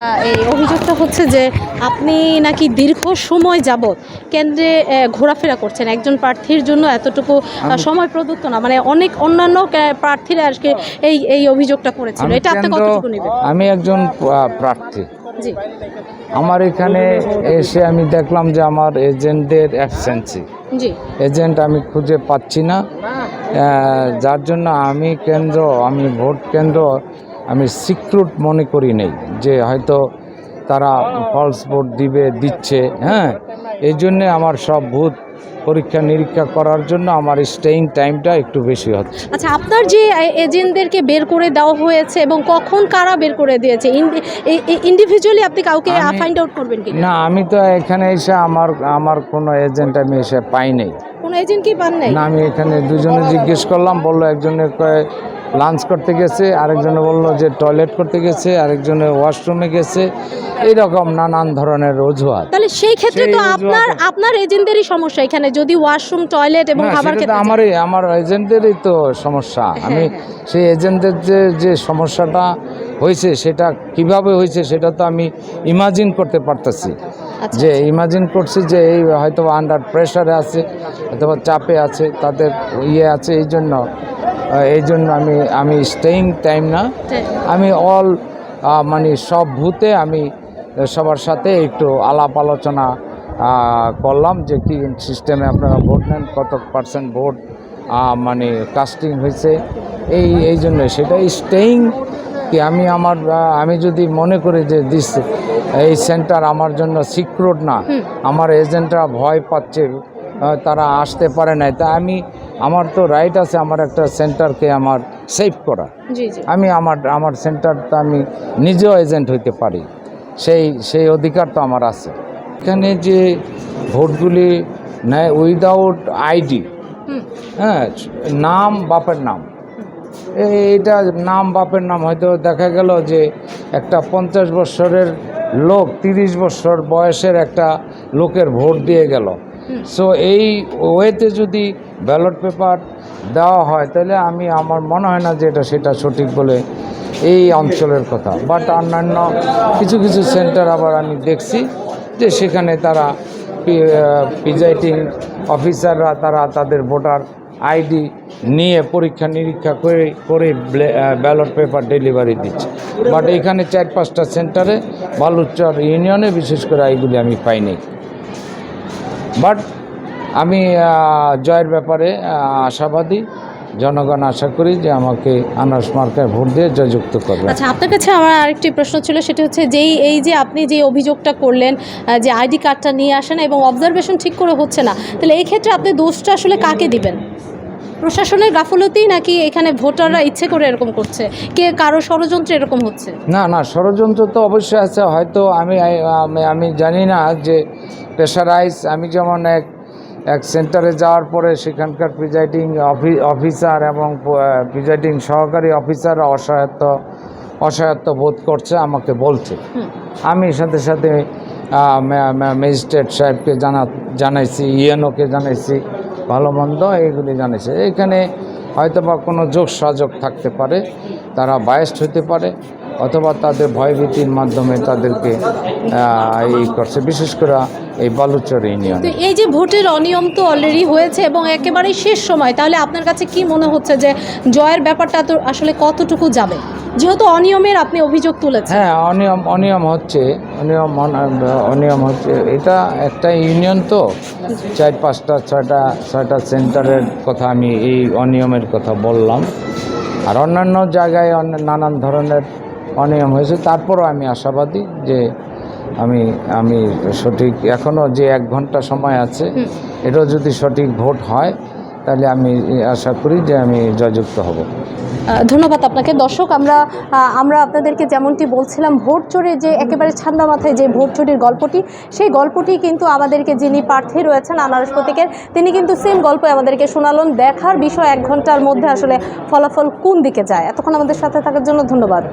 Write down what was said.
এই অভিযোগটা হচ্ছে যে আপনি নাকি দীর্ঘ সময় যাবৎ কেন্দ্রে ঘোরাফেরা করছেন। একজন প্রার্থীর জন্য এতটুকু সময় প্রদত্ত না, মানে অনেক অন্যান্য প্রার্থীরা আজকে এই অভিযোগটা করেছিল। এটা আপনি কতটুকু নেবেন? আমি একজন প্রার্থী। জি আমার এখানে এসে আমি দেখলাম যে আমার এজেন্টদের অ্যাবসেন্সি, জি এজেন্ট আমি খুঁজে পাচ্ছি না, যার জন্য আমি ভোট কেন্দ্র আমি সিক্রেট মনে করি নেই যে হয়তো তারা ফলস ভোট দিচ্ছে। এই জন্যে আমার সব বুথ পরীক্ষা নিরীক্ষা করার জন্য আমার স্টেইং টাইমটা একটু বেশি হচ্ছে। আচ্ছা, আপনার যে এজেন্টদেরকে বের করে দেওয়া হয়েছে এবং কখন কারা বের করে দিয়েছে, ইন্ডিভিজুয়ালি আপনি কাউকে ফাইন্ড আউট করবেন কি? না, আমি তো এখানে এসে আমার কোনো এজেন্ট আমি এসে পাই নাই। কোনো এজেন্ট কি পান নাই? না, আমি এখানে দুজনে জিজ্ঞেস করলাম, বললো একজনে লাঞ্চ করতে গেছে, আরেকজনে বললো যে টয়লেট করতে গেছে, আরেকজনে ওয়াশরুমে গেছে, এইরকম নানান ধরনের অজুহাত। তাহলে সেই ক্ষেত্রে তো আপনার এজেন্টদেরই সমস্যা এখানে, যদি ওয়াশরুম টয়লেট এবং খাবার খেতে আমার এজেন্টদেরই তো সমস্যা। আমি সেই এজেন্টদের যে সমস্যাটা হয়েছে সেটা কিভাবে হয়েছে সেটা তো আমি ইমাজিন করতে পারতেছি। যে ইমাজিন করছি যে এই হয়তো আন্ডার প্রেশারে আছে, অথবা চাপে আছে, তাদের আছে, এই জন্য আমি স্টেইং টাইম না, আমি মানে সব বুথে আমি সবার সাথে একটু আলাপ আলোচনা করলাম যে কি সিস্টেমে আপনারা ভোট নেন, কত পার্সেন্ট ভোট মানে কাস্টিং হয়েছে, এই জন্য সেটা স্টেইং কি আমি যদি মনে করি যে এই সেন্টার আমার জন্য সিক্রেট না, আমার এজেন্টরা ভয় পাচ্ছে, তারা আসতে পারে নাই, তা আমার তো রাইট আছে আমার একটা সেন্টারকে আমার সেভ করা। আমি আমার সেন্টারটা আমি নিজেও এজেন্ট হইতে পারি, সেই অধিকার তো আমার আছে। এখানে যে ভোটগুলি নেয় উইদাউট আইডি, নাম বাপের নাম, এইটা নাম বাপের নাম, হয়তো দেখা গেল যে একটা 50 বছরের লোক 30 বছর বয়সের একটা লোকের ভোট দিয়ে গেল। সো এই ওয়েতে যদি ব্যালট পেপার দেওয়া হয় তাহলে আমার মনে হয় না যে সেটা সঠিক বলে এই অঞ্চলের কথা। বাট অন্যান্য কিছু সেন্টার আবার আমি দেখছি যে সেখানে তারা প্রিজাইডিং অফিসাররা তাদের ভোটার আইডি নিয়ে পরীক্ষা নিরীক্ষা করে ব্যালট পেপার ডেলিভারি দিচ্ছে। বাট এখানে 4-5টা সেন্টারে বালুচর ইউনিয়নে বিশেষ করে এইগুলি আমি পাইনি। বাট আমি জয়ের ব্যাপারে আশাবাদী, জনগণ আশা করি যে আমাকে আনারস মার্কায় ভোট দিয়ে জয়যুক্ত করবে। আচ্ছা, আপনার কাছে আমার আরেকটি প্রশ্ন ছিল, সেটি হচ্ছে এই যে আপনি যে অভিযোগটা করলেন যে আইডি কার্ডটা নিয়ে আসেন এবং অবজারভেশন ঠিক করে হচ্ছে না, তাহলে এই ক্ষেত্রে আপনি দোষটা আসলে কাকে দিবেন? প্রশাসনের গাফলতি, নাকি এখানে ভোটাররা ইচ্ছে করে এরকম করছে, কারো ষড়যন্ত্র এরকম হচ্ছে? না, ষড়যন্ত্র তো অবশ্যই আছে। হয়তো আমি জানি না যে প্রেশারাইজ, আমি যেমন এক সেন্টারে যাওয়ার পরে সেখানকার প্রিজাইডিং অফিসার এবং প্রিজাইডিং সহকারী অফিসাররা অসহায়ত্ব বোধ করছে, আমাকে বলছে। আমি সাথে ম্যাজিস্ট্রেট সাহেবকে জানাইছি, ইএনওকে জানাইছি, ভালো মন্দ এগুলি জানাইছে। এখানে হয়তো বা কোনো যোগসাযোগ থাকতে পারে, তারা বায়াসড হতে পারে, অথবা তাদের ভয়ভীতির মাধ্যমে তাদেরকে করছে, বিশেষ করে এই বালুচর ইউনিয়ন। তো এই যে ভোটের অনিয়ম তো অলরেডি হয়েছে এবং একেবারেই শেষ সময়, তাহলে আপনার কাছে কি মনে হচ্ছে যে জয়ের ব্যাপারটা তো আসলে কতটুকু যাবে, যেহেতু অনিয়মের আপনি অভিযোগ তুলেছেন? হ্যাঁ, অনিয়ম হচ্ছে, এটা একটা ইউনিয়ন তো 4-5টা 6টা সেন্টারের কথা আমি এই অনিয়মের কথা বললাম। আর অন্যান্য জায়গায় নানান ধরনের অনিয়ম হয়েছে, তারপরও আমি আশাবাদী যে আমি সঠিক, এখনও যে 1 ঘন্টা সময় আছে, এটাও যদি সঠিক ভোট হয় তাহলে আমি আশা করি যে আমি জয়যুক্ত হব। ধন্যবাদ আপনাকে। দর্শক, আমরা আপনাদেরকে যেমনটি বলছিলাম, ভোট চোরে যে একেবারে ঠান্ডা মাথায় যে ভোট চুরির গল্পটি, সেই গল্পটি কিন্তু আমাদেরকে যিনি প্রার্থী রয়েছেন আনারস প্রতীকের, তিনি কিন্তু সেম গল্প আমাদেরকে শোনালেন। দেখার বিষয় 1 ঘন্টার মধ্যে আসলে ফলাফল কোন দিকে যায়। এতক্ষণ আমাদের সাথে থাকার জন্য ধন্যবাদ।